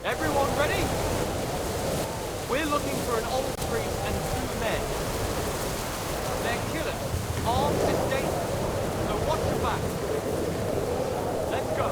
Everyone ready? We're looking for an old priest and 2 men. They're killers, armed and dangerous, so watch your back. Let's go.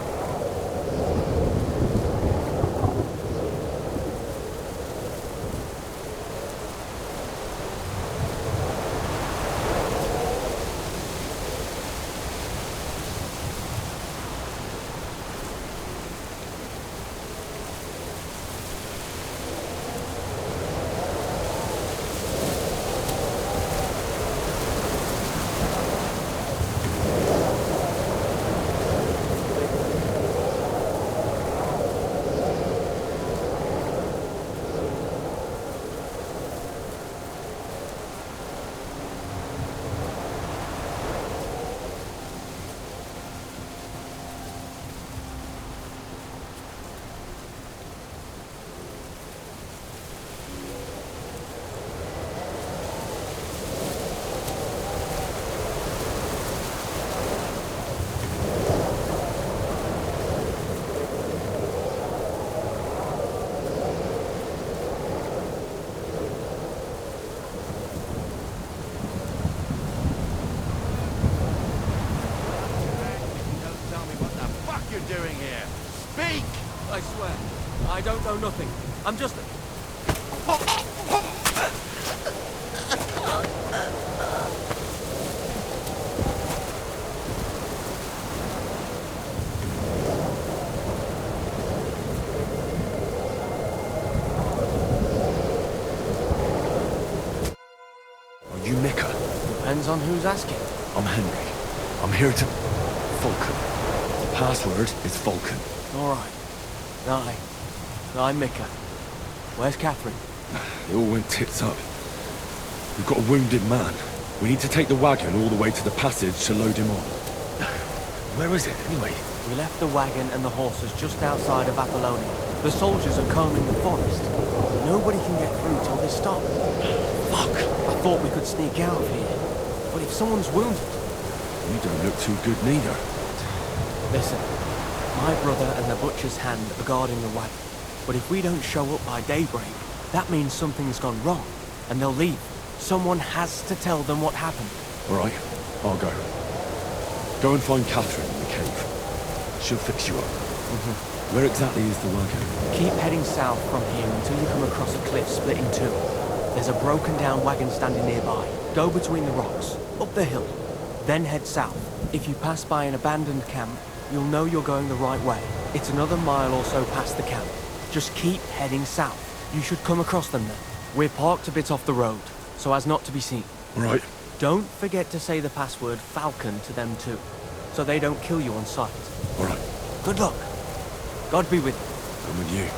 Doing here? Speak! I swear, I don't know nothing. I'm just... Are you Mika? Depends on who's asking. I'm Henry. I'm here to... Falcon. The password is Falcon. All right. I'm Mika. Where's Catherine? It all went tits up. We've got a wounded man. We need to take the wagon all the way to the passage to load him on. Where is it, anyway? We left the wagon and the horses just outside of Apollonia. The soldiers are combing the forest. Nobody can get through till they stop. Fuck! I thought we could sneak out of here. But if someone's wounded... You don't look too good neither. Listen, my brother and the butcher's hand are guarding the wagon. But if we don't show up by daybreak, that means something's gone wrong, and they'll leave. Someone has to tell them what happened. All right, I'll go. Go and find Catherine in the cave. She'll fix you up. Where exactly is the wagon? Keep heading south from here until you come across a cliff split in two. There's a broken down wagon standing nearby. Go between the rocks, up the hill, then head south. If you pass by an abandoned camp, you'll know you're going the right way. It's another mile or so past the camp. Just keep heading south. You should come across them then. We're parked a bit off the road, so as not to be seen. All right. Don't forget to say the password Falcon to them too, so they don't kill you on sight. All right. Good luck. God be with you. I'm with you.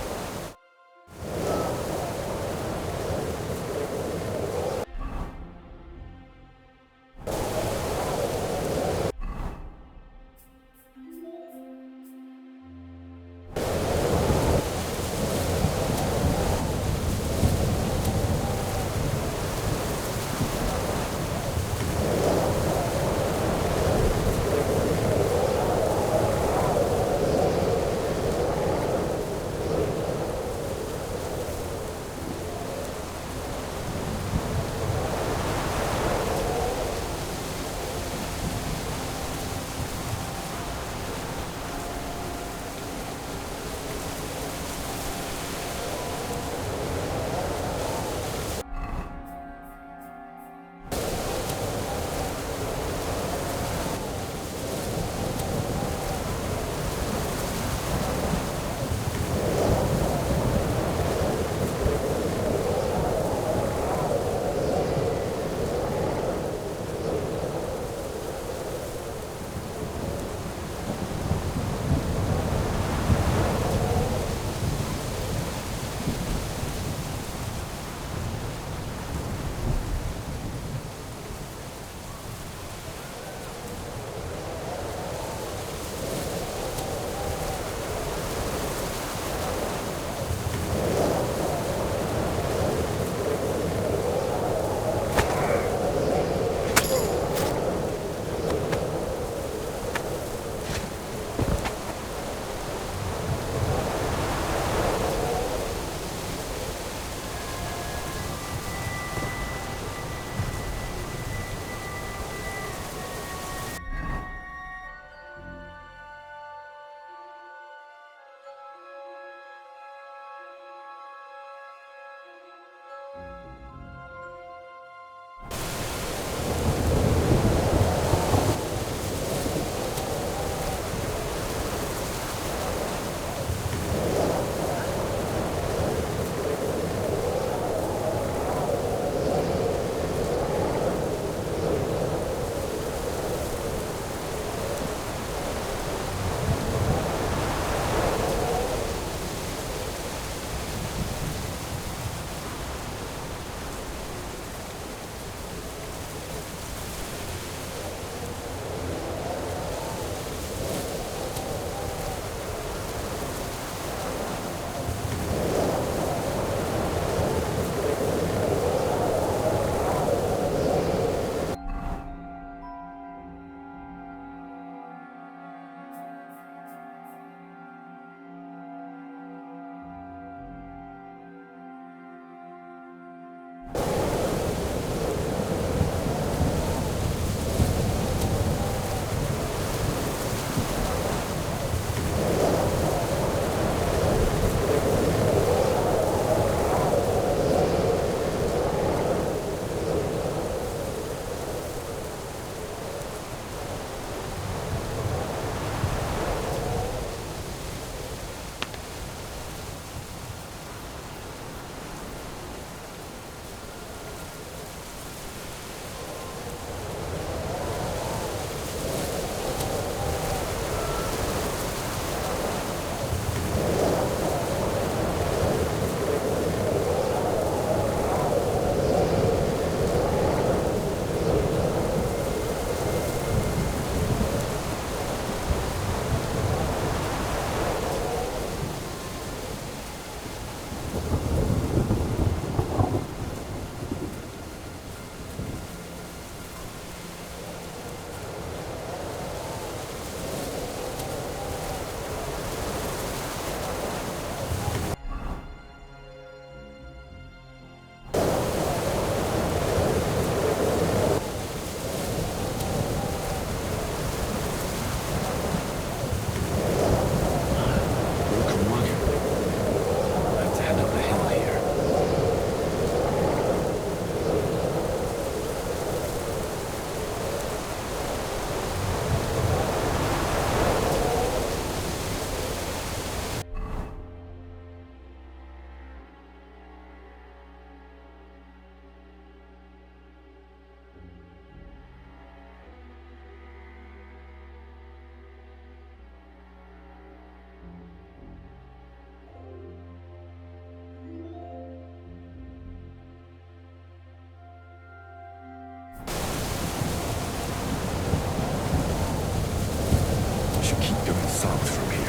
south from here.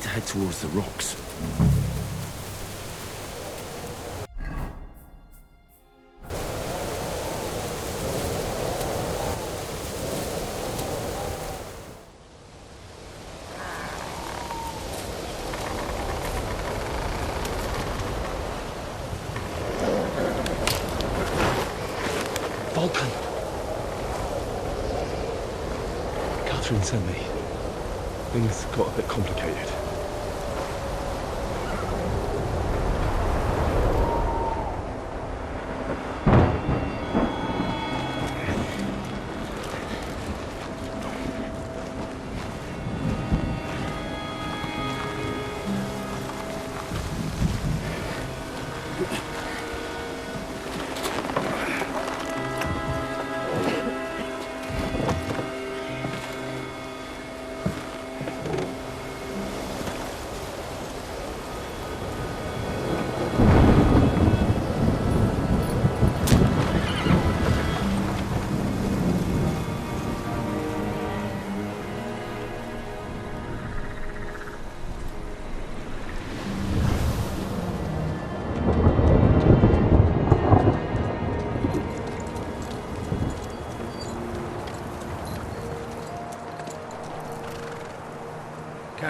Head towards the rocks. Vulcan! Catherine sent me. Things got a bit complicated.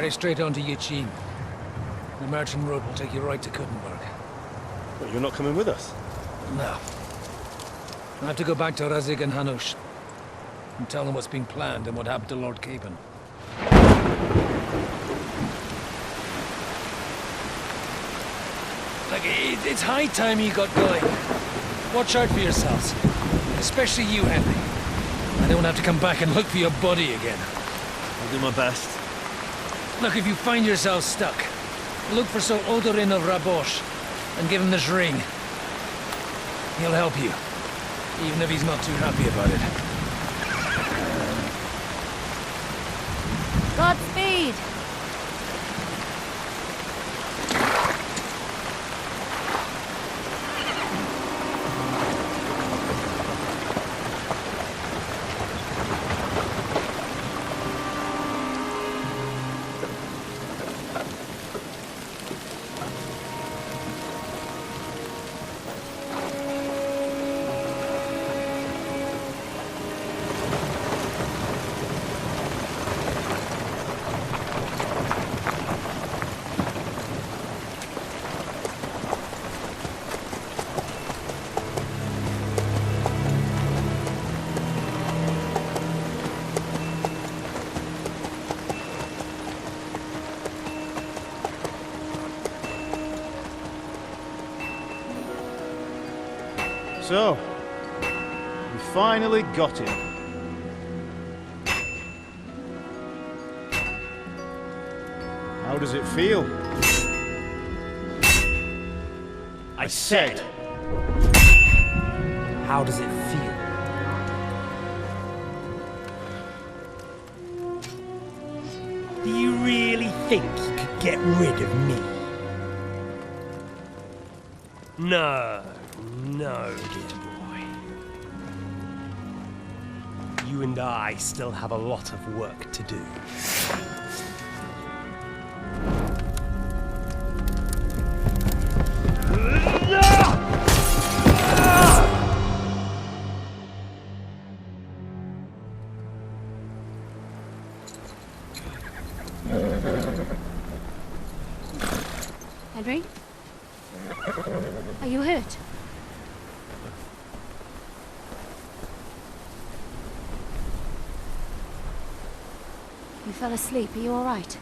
Stay straight on to Yichin. The merchant road will take you right to Kuttenberg. But you're not coming with us? No. I have to go back to Razig and Hanush and tell them what's been planned and what happened to Lord Capen. Look, it's high time you got going. Watch out for yourselves. Especially you, Henry. I don't have to come back and look for your body again. I'll do my best. Look, if you find yourself stuck, look for Sir Odorin of Rabosh and give him this ring. He'll help you, even if he's not too happy about it. Godspeed! So, we finally got him. How does it feel? I said, How does it feel? Do you really think you could get rid of me? No, no, dear boy. You and I still have a lot of work to do. Henry? Are you hurt? You fell asleep. Are you all right?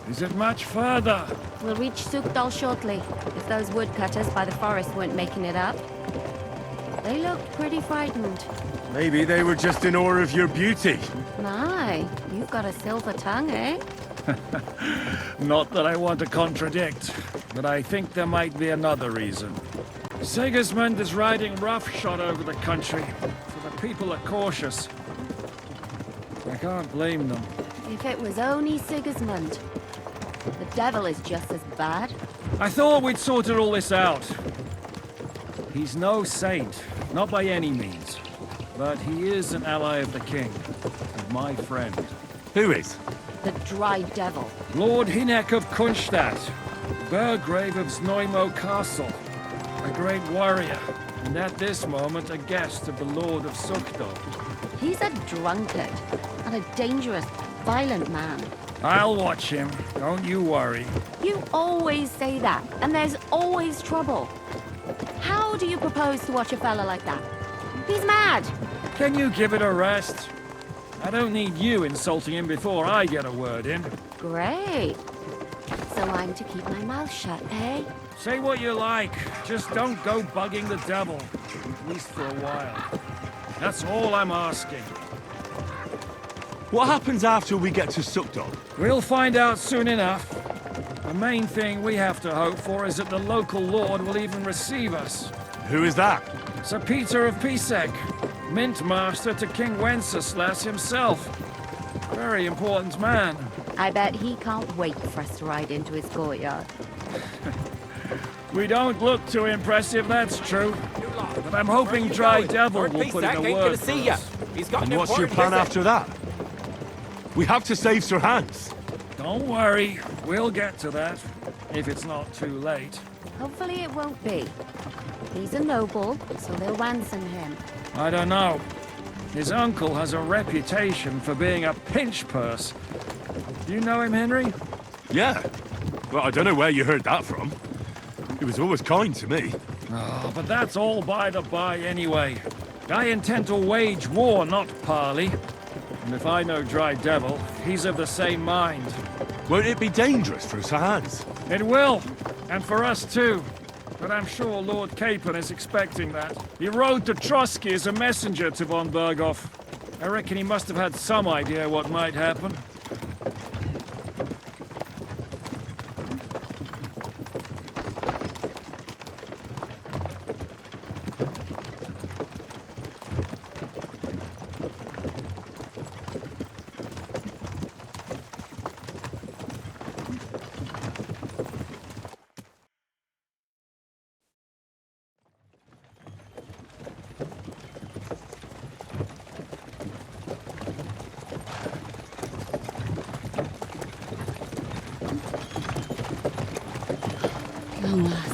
Is it much further? We'll reach Sukdal shortly, if those woodcutters by the forest weren't making it up. They looked pretty frightened. Maybe they were just in awe of your beauty. My, you've got a silver tongue, eh? Not that I want to contradict, but I think there might be another reason. Sigismund is riding roughshod over the country, so the people are cautious. I can't blame them. If it was only Sigismund. The devil is just as bad. I thought we'd sorted all this out. He's no saint, not by any means. But he is an ally of the king, and my friend. Who is? The dry devil. Lord Hinek of Kunstadt, Burgrave of Znojmo Castle, a great warrior, and at this moment a guest of the Lord of Sukdal. He's a drunkard, and a dangerous violent man. I'll watch him. Don't you worry. You always say that, and there's always trouble. How do you propose to watch a fella like that? He's mad. Can you give it a rest? I don't need you insulting him before I get a word in. Great. So I'm to keep my mouth shut, eh? Say what you like. Just don't go bugging the devil. At least for a while. That's all I'm asking. What happens after we get to Suckdog? We'll find out soon enough. The main thing we have to hope for is that the local lord will even receive us. Who is that? Sir Peter of Pisek, Mint Master to King Wenceslas himself. Very important man. I bet he can't wait for us to ride into his courtyard. We don't look too impressive, that's true. But I'm hoping Dry Devil will put in a word for us. And what's your plan after that? We have to save Sir Hans. Don't worry, we'll get to that, if it's not too late. Hopefully it won't be. He's a noble, so they'll ransom him. I don't know. His uncle has a reputation for being a pinch purse. Do you know him, Henry? Yeah. Well, I don't know where you heard that from. He was always kind to me. Oh, but that's all by the by anyway. I intend to wage war, not parley. And if I know Dry Devil, he's of the same mind. Won't it be dangerous for Sir Hans? It will, and for us too. But I'm sure Lord Capon is expecting that. He rode to Trosky as a messenger to von Berghoff. I reckon he must have had some idea what might happen. Long last.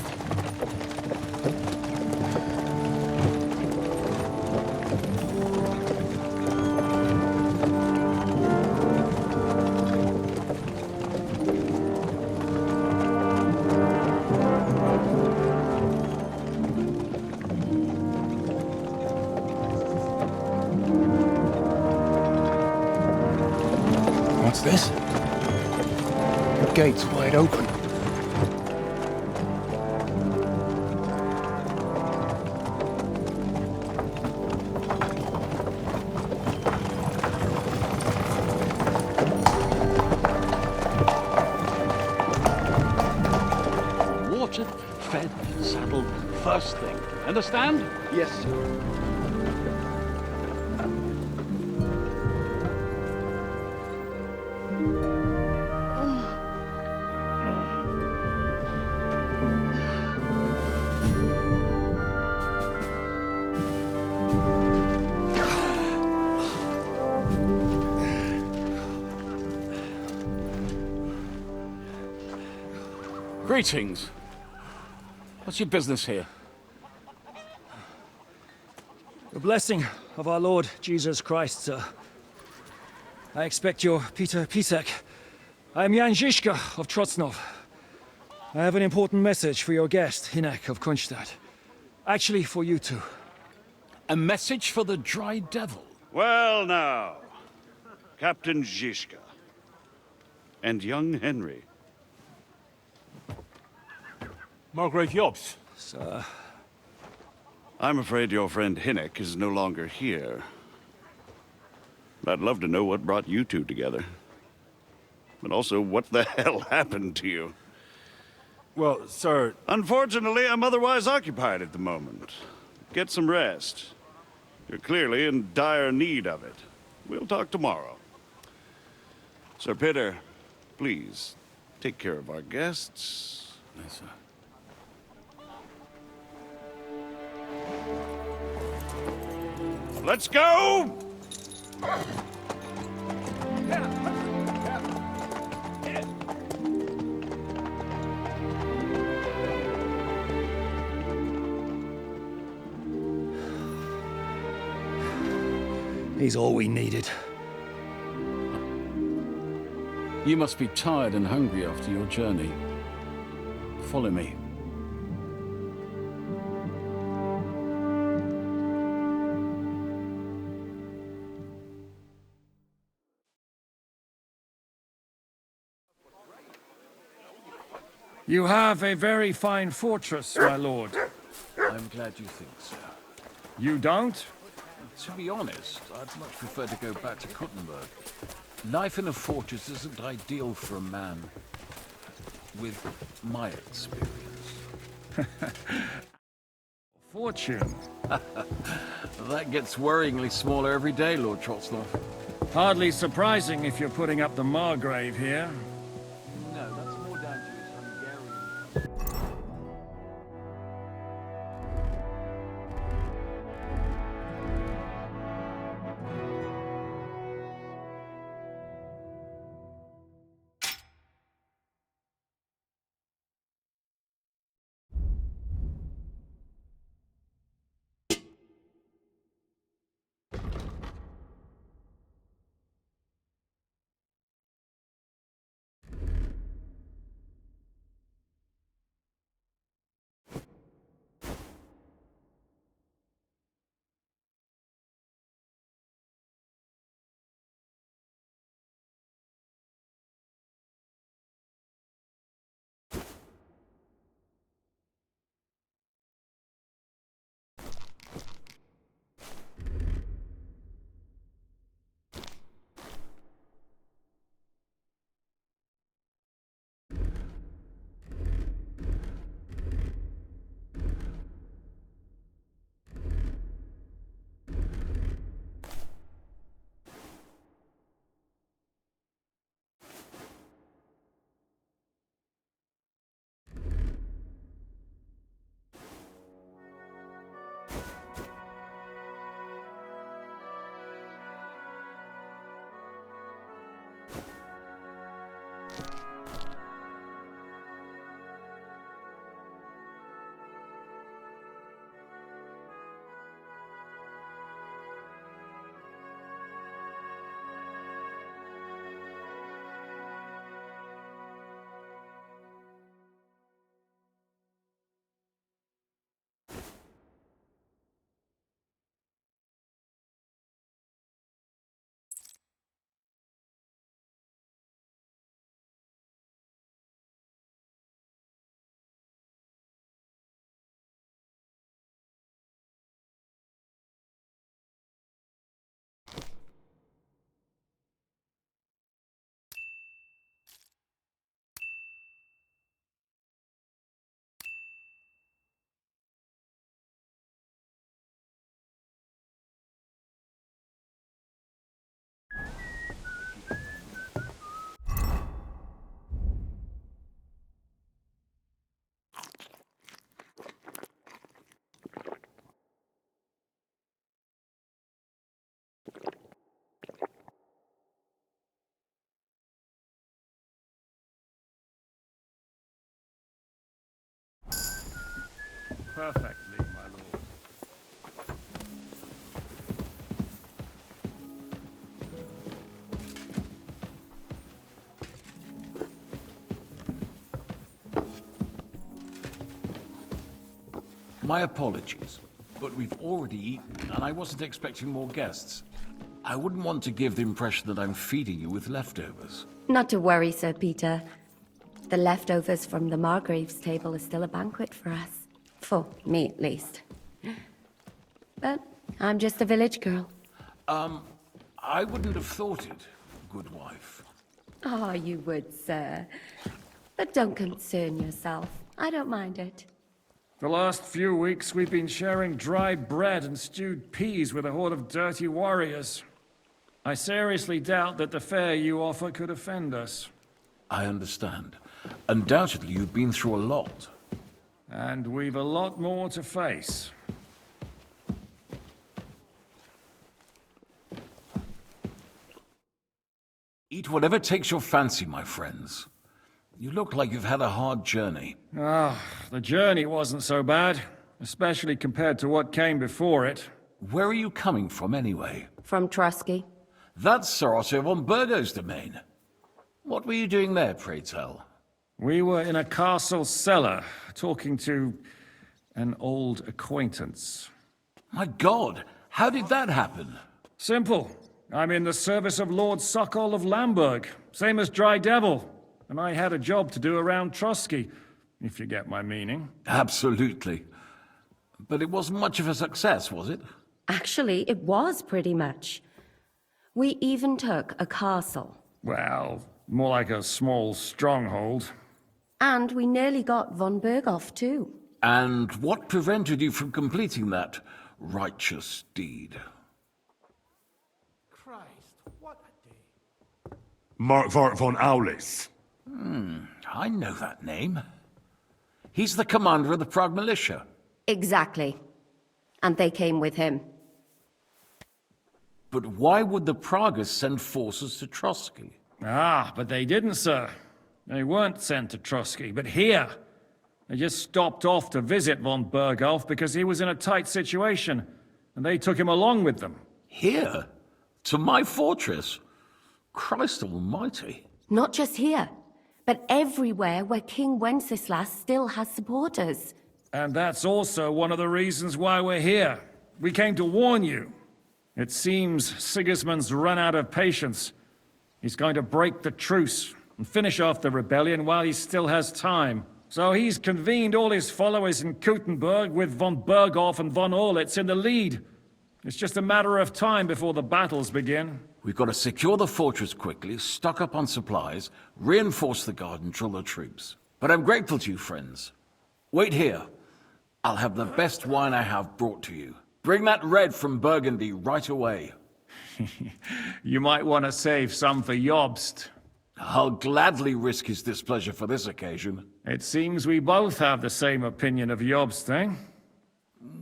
What's this? The gate's wide open. Watered, fed, saddled, first thing. Understand? Yes, sir. Greetings. What's your business here? The blessing of our Lord Jesus Christ, sir. I expect you're Peter Pisek. I am Jan Žižka of Trocnov. I have an important message for your guest, Hinek of Kunstadt. Actually, for you two. A message for the Dry Devil. Well now, Captain Žižka. And young Henry. Margrave Jobs. Sir. I'm afraid your friend Hinek is no longer here. But I'd love to know what brought you two together. But also, what the hell happened to you? Well, sir... Unfortunately, I'm otherwise occupied at the moment. Get some rest. You're clearly in dire need of it. We'll talk tomorrow. Sir Peter, please, take care of our guests. Yes, sir. Let's go! He's all we needed. You must be tired and hungry after your journey. Follow me. You have a very fine fortress, my lord. I'm glad you think so. You don't? To be honest, I'd much prefer to go back to Kuttenberg. Life in a fortress isn't ideal for a man with my experience. Fortune. That gets worryingly smaller every day, Lord Trosky. Hardly surprising if you're putting up the Margrave here. No, that's more down to his Hungarian... Perfectly, my lord. My apologies, but we've already eaten, and I wasn't expecting more guests. I wouldn't want to give the impression that I'm feeding you with leftovers. Not to worry, Sir Peter. The leftovers from the Margrave's table is still a banquet for us. For me, at least. But I'm just a village girl. I wouldn't have thought it, good wife. Oh, you would, sir. But don't concern yourself. I don't mind it. The last few weeks we've been sharing dry bread and stewed peas with a horde of dirty warriors. I seriously doubt that the fare you offer could offend us. I understand. Undoubtedly, you've been through a lot. And we've a lot more to face. Eat whatever takes your fancy, my friends. You look like you've had a hard journey. The journey wasn't so bad, especially compared to what came before it. Where are you coming from, anyway? From Trosky. That's Sir Otto von Burgo's domain. What were you doing there, pray tell? We were in a castle cellar, talking to an old acquaintance. My God, how did that happen? Simple. I'm in the service of Lord Sokol of Lamberg, same as Dry Devil, and I had a job to do around Trosky, if you get my meaning. Absolutely. But it wasn't much of a success, was it? Actually, it was pretty much. We even took a castle. Well, more like a small stronghold. And we nearly got von Berghoff, too. And what prevented you from completing that righteous deed? Markvart von Aulis. I know that name. He's the commander of the Prague militia. Exactly. And they came with him. But why would the Praguers send forces to Trosky? Ah, but they didn't, sir. They weren't sent to Trosky, but here. They just stopped off to visit von Berghoff because he was in a tight situation, and they took him along with them. Here? To my fortress? Christ almighty. Not just here, but everywhere where King Wenceslas still has supporters. And that's also one of the reasons why we're here. We came to warn you. It seems Sigismund's run out of patience. He's going to break the truce and finish off the rebellion while he still has time. So he's convened all his followers in Kuttenberg with von Berghoff and von Orlitz in the lead. It's just a matter of time before the battles begin. We've got to secure the fortress quickly, stock up on supplies, reinforce the guard and drill the troops. But I'm grateful to you, friends. Wait here. I'll have the best wine I have brought to you. Bring that red from Burgundy right away. You might want to save some for Jobst. I'll gladly risk his displeasure for this occasion. It seems we both have the same opinion of Jobst, eh?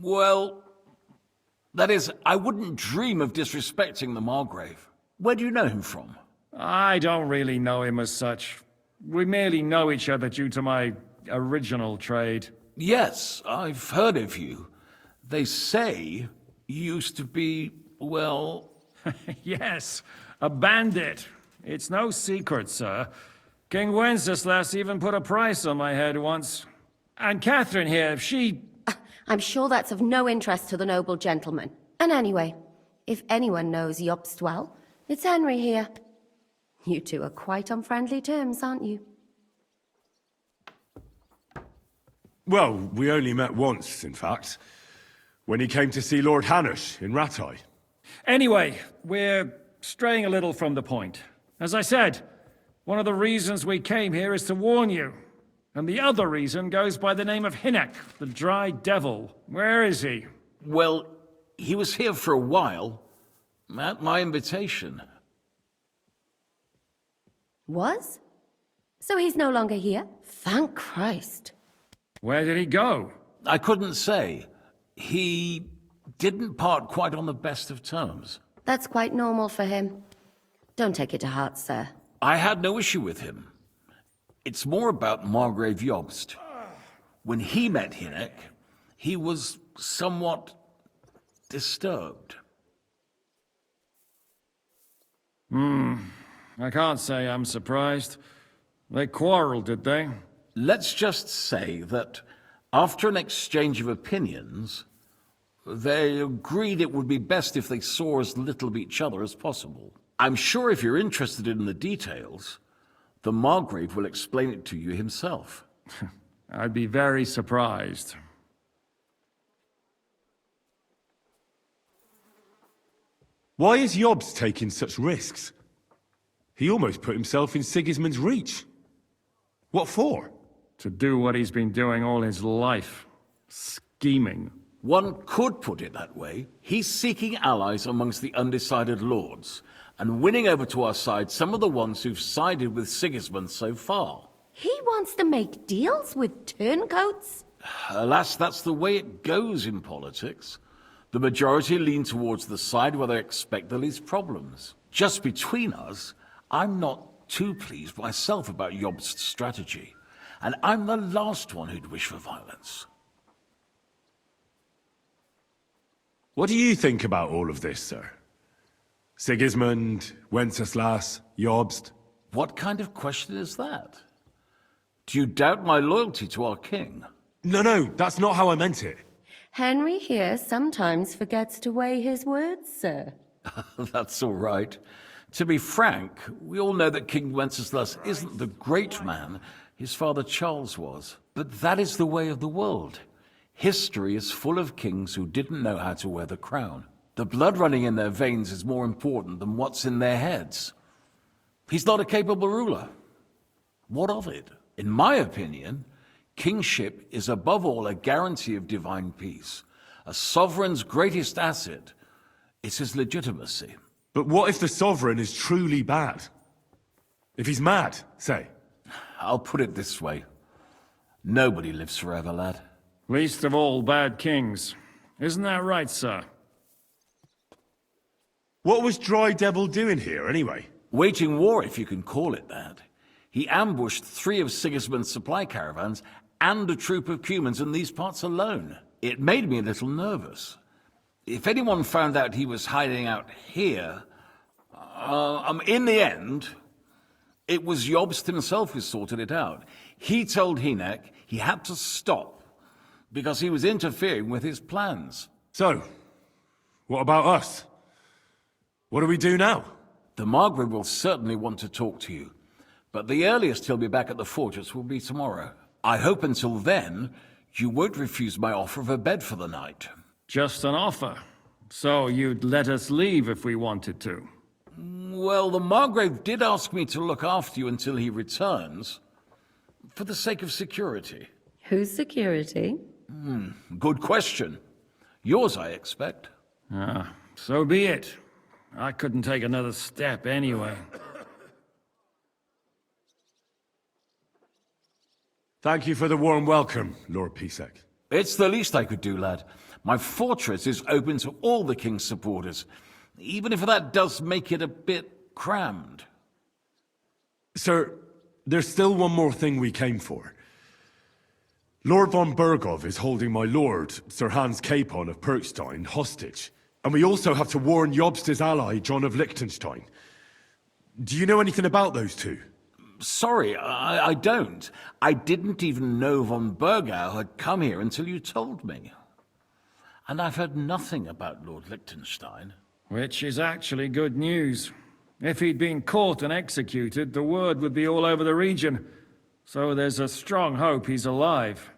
Well, that is, I wouldn't dream of disrespecting the Margrave. Where do you know him from? I don't really know him as such. We merely know each other due to my original trade. Yes, I've heard of you. They say you used to be, well... Yes, a bandit. It's no secret, sir. King Wenceslas even put a price on my head once. And Catherine here, she... I'm sure that's of no interest to the noble gentleman. And anyway, if anyone knows Jobst well, it's Henry here. You two are quite on friendly terms, aren't you? Well, we only met once, in fact. When he came to see Lord Hanush in Rattay. Anyway, we're straying a little from the point. As I said, one of the reasons we came here is to warn you. And the other reason goes by the name of Hinnek, the Dry Devil. Where is he? Well, he was here for a while, at my invitation. Was? So he's no longer here? Thank Christ. Where did he go? I couldn't say. He didn't part quite on the best of terms. That's quite normal for him. Don't take it to heart, sir. I had no issue with him. It's more about Margrave Jobst. When he met Hinnek, he was somewhat disturbed. I can't say I'm surprised. They quarreled, did they? Let's just say that after an exchange of opinions, they agreed it would be best if they saw as little of each other as possible. I'm sure if you're interested in the details, the Margrave will explain it to you himself. I'd be very surprised. Why is Jobst taking such risks? He almost put himself in Sigismund's reach. What for? To do what he's been doing all his life. Scheming. One could put it that way. He's seeking allies amongst the undecided lords, and winning over to our side some of the ones who've sided with Sigismund so far. He wants to make deals with turncoats? Alas, that's the way it goes in politics. The majority lean towards the side where they expect the least problems. Just between us, I'm not too pleased myself about Jobst's strategy, and I'm the last one who'd wish for violence. What do you think about all of this, sir? Sigismund, Wenceslas, Jobst? What kind of question is that? Do you doubt my loyalty to our king? No, that's not how I meant it. Henry here sometimes forgets to weigh his words, sir. That's all right. To be frank, we all know that King Wenceslas isn't the great man his father Charles was. But that is the way of the world. History is full of kings who didn't know how to wear the crown. The blood running in their veins is more important than what's in their heads. He's not a capable ruler. What of it? In my opinion, kingship is above all a guarantee of divine peace. A sovereign's greatest asset is his legitimacy. But what if the sovereign is truly bad? If he's mad, say? I'll put it this way. Nobody lives forever, lad. Least of all bad kings. Isn't that right, sir? What was Dry Devil doing here, anyway? Waging war, if you can call it that. He ambushed 3 of Sigismund's supply caravans and a troop of Cumans in these parts alone. It made me a little nervous. If anyone found out he was hiding out here... in the end, it was Jobst himself who sorted it out. He told Hynek he had to stop because he was interfering with his plans. So, what about us? What do we do now? The Margrave will certainly want to talk to you, but the earliest he'll be back at the fortress will be tomorrow. I hope until then, you won't refuse my offer of a bed for the night. Just an offer. So you'd let us leave if we wanted to? Well, the Margrave did ask me to look after you until he returns, for the sake of security. Whose security? Good question. Yours, I expect. Ah, so be it. I couldn't take another step anyway. Thank you for the warm welcome, Lord Pisek. It's the least I could do, lad. My fortress is open to all the king's supporters, even if that does make it a bit crammed. Sir, there's still one more thing we came for. Lord von Bergov is holding my lord, Sir Hans Capon of Perkstein, hostage. And we also have to warn Jobst's ally, John of Liechtenstein. Do you know anything about those two? Sorry, I don't. I didn't even know von Bergau had come here until you told me. And I've heard nothing about Lord Liechtenstein. Which is actually good news. If he'd been caught and executed, the word would be all over the region. So there's a strong hope he's alive.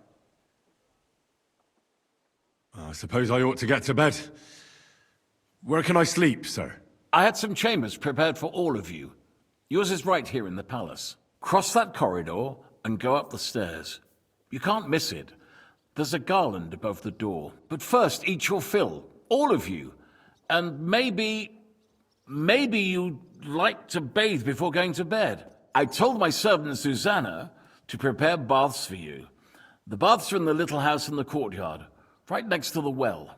I suppose I ought to get to bed. Where can I sleep, sir? I had some chambers prepared for all of you. Yours is right here in the palace. Cross that corridor and go up the stairs. You can't miss it. There's a garland above the door. But first, eat your fill. All of you. And maybe you'd like to bathe before going to bed. I told my servant Susanna to prepare baths for you. The baths are in the little house in the courtyard, right next to the well.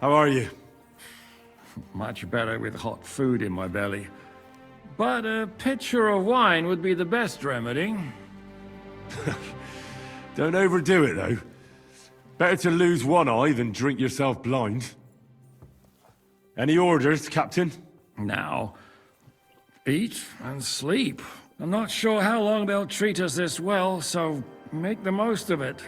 How are you? Much better with hot food in my belly. But a pitcher of wine would be the best remedy. Don't overdo it, though. Better to lose one eye than drink yourself blind. Any orders, Captain? Now, eat and sleep. I'm not sure how long they'll treat us this well, so make the most of it.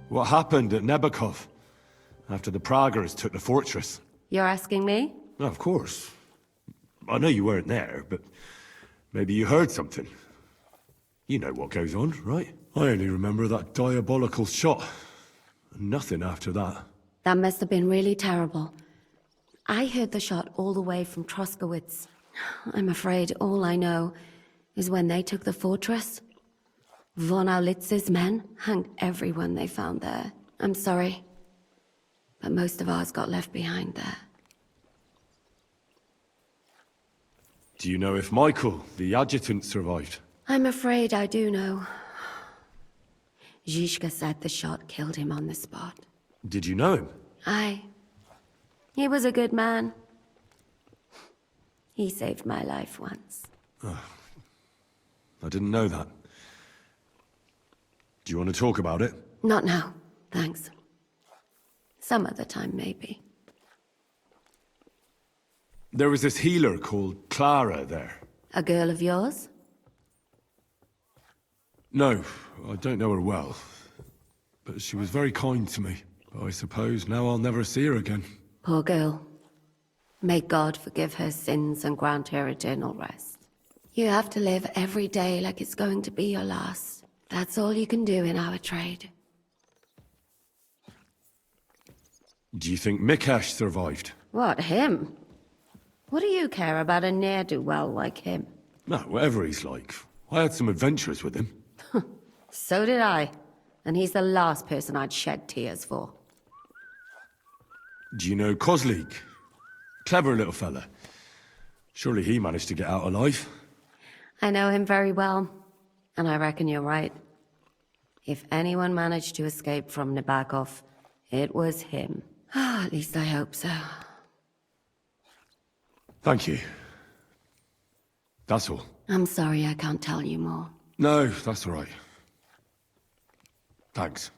What happened at Nebakov after the Praguers took the fortress? You're asking me? Of course. I know you weren't there, but maybe you heard something. You know what goes on, right? I only remember that diabolical shot. Nothing after that. That must have been really terrible. I heard the shot all the way from Troskowitz. I'm afraid all I know is when they took the fortress, von Aulitz's men hanged everyone they found there. I'm sorry, but most of ours got left behind there. Do you know if Michael, the adjutant, survived? I'm afraid I do know. Zhishka said the shot killed him on the spot. Did you know him? Aye. He was a good man. He saved my life once. I didn't know that. Do you want to talk about it? Not now, thanks. Some other time, maybe. There was this healer called Clara there. A girl of yours? No, I don't know her well. But she was very kind to me. But I suppose now I'll never see her again. Poor girl. May God forgive her sins and grant her eternal rest. You have to live every day like it's going to be your last. That's all you can do in our trade. Do you think Mikesh survived? What, him? What do you care about a ne'er-do-well like him? No, whatever he's like. I had some adventures with him. So did I. And he's the last person I'd shed tears for. Do you know Kozlik? Clever little fella. Surely he managed to get out alive. I know him very well, and I reckon you're right. If anyone managed to escape from Nabokov, it was him. At least I hope so. Thank you. That's all. I'm sorry I can't tell you more. No, that's all right. Thanks.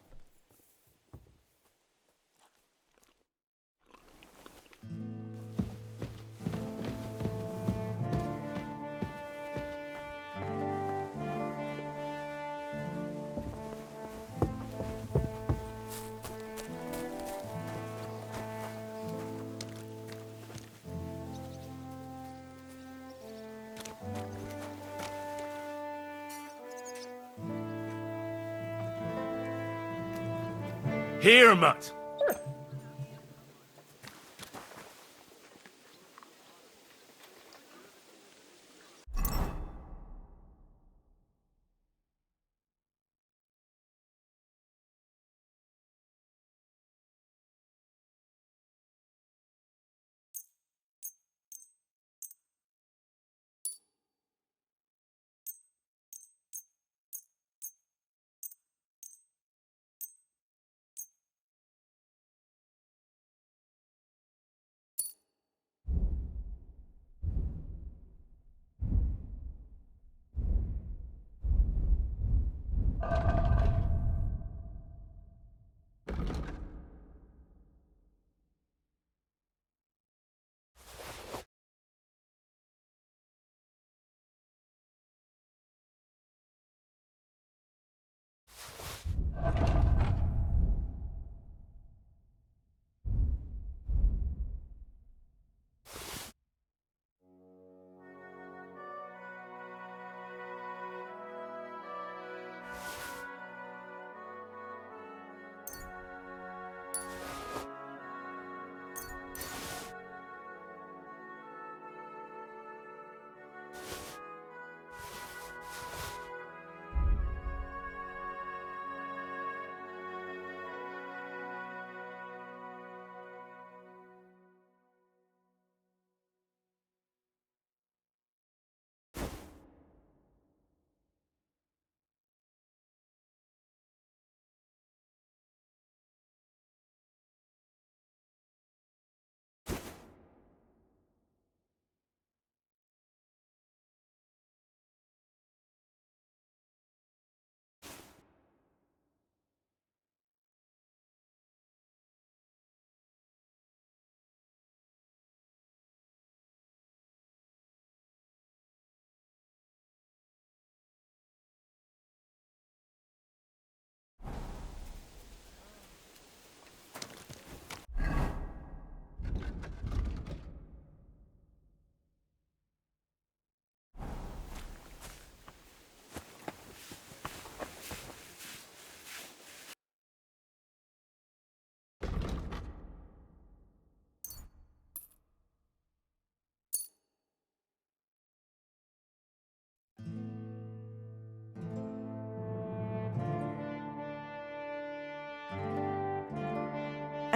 Here, Mutt!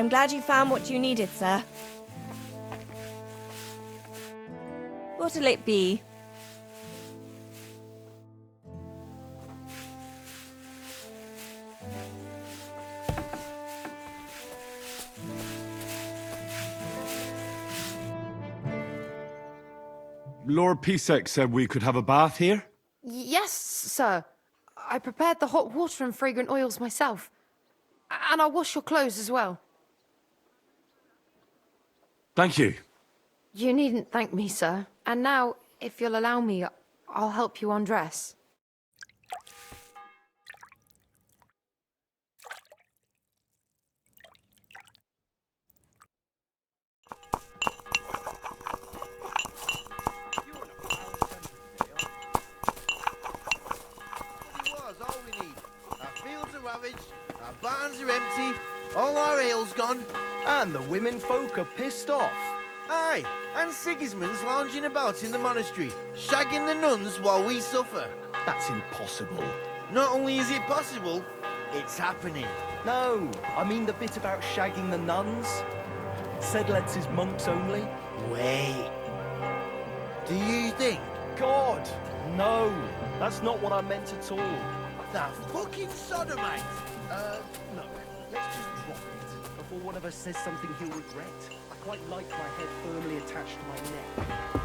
I'm glad you found what you needed, sir. What'll it be? Lord Pisek said we could have a bath here? Yes, sir. I prepared the hot water and fragrant oils myself. And I'll wash your clothes as well. Thank you. You needn't thank me, sir. And now, if you'll allow me, I'll help you undress. All we need. Our fields are ravaged, our barns are empty, all our ale's gone. And the women folk are pissed off. Aye, and Sigismund's lounging about in the monastery, shagging the nuns while we suffer. That's impossible. Not only is it possible, it's happening. No, I mean the bit about shagging the nuns. Sedlets is monks only. Wait. Do you think? God, no. That's not what I meant at all. That fucking sodomite! Look, let's just drop it before one of us says something he'll regret. I quite like my head firmly attached to my neck.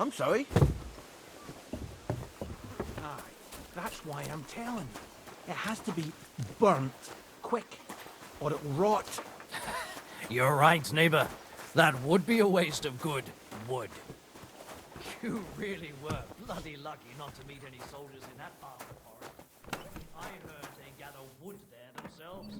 I'm sorry. Aye, that's why I'm telling you. It has to be burnt quick, or it'll rot. You're right, neighbor. That would be a waste of good wood. You really were bloody lucky not to meet any soldiers in that part of the forest. I heard they gather wood there themselves.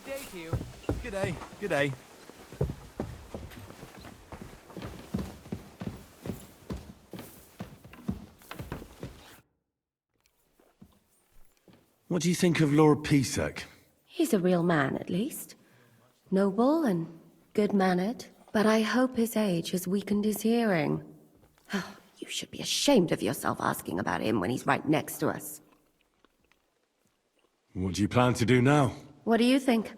Good day, Hugh. Good day. Good day. What do you think of Lord Pisek? He's a real man, at least. Noble and good-mannered, but I hope his age has weakened his hearing. You should be ashamed of yourself asking about him when he's right next to us. What do you plan to do now? What do you think?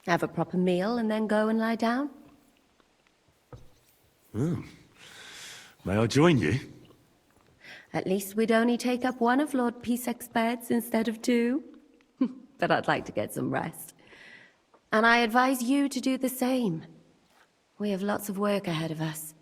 Have a proper meal and then go and lie down? May I join you? At least we'd only take up one of Lord Pisek's beds instead of two. But I'd like to get some rest. And I advise you to do the same. We have lots of work ahead of us.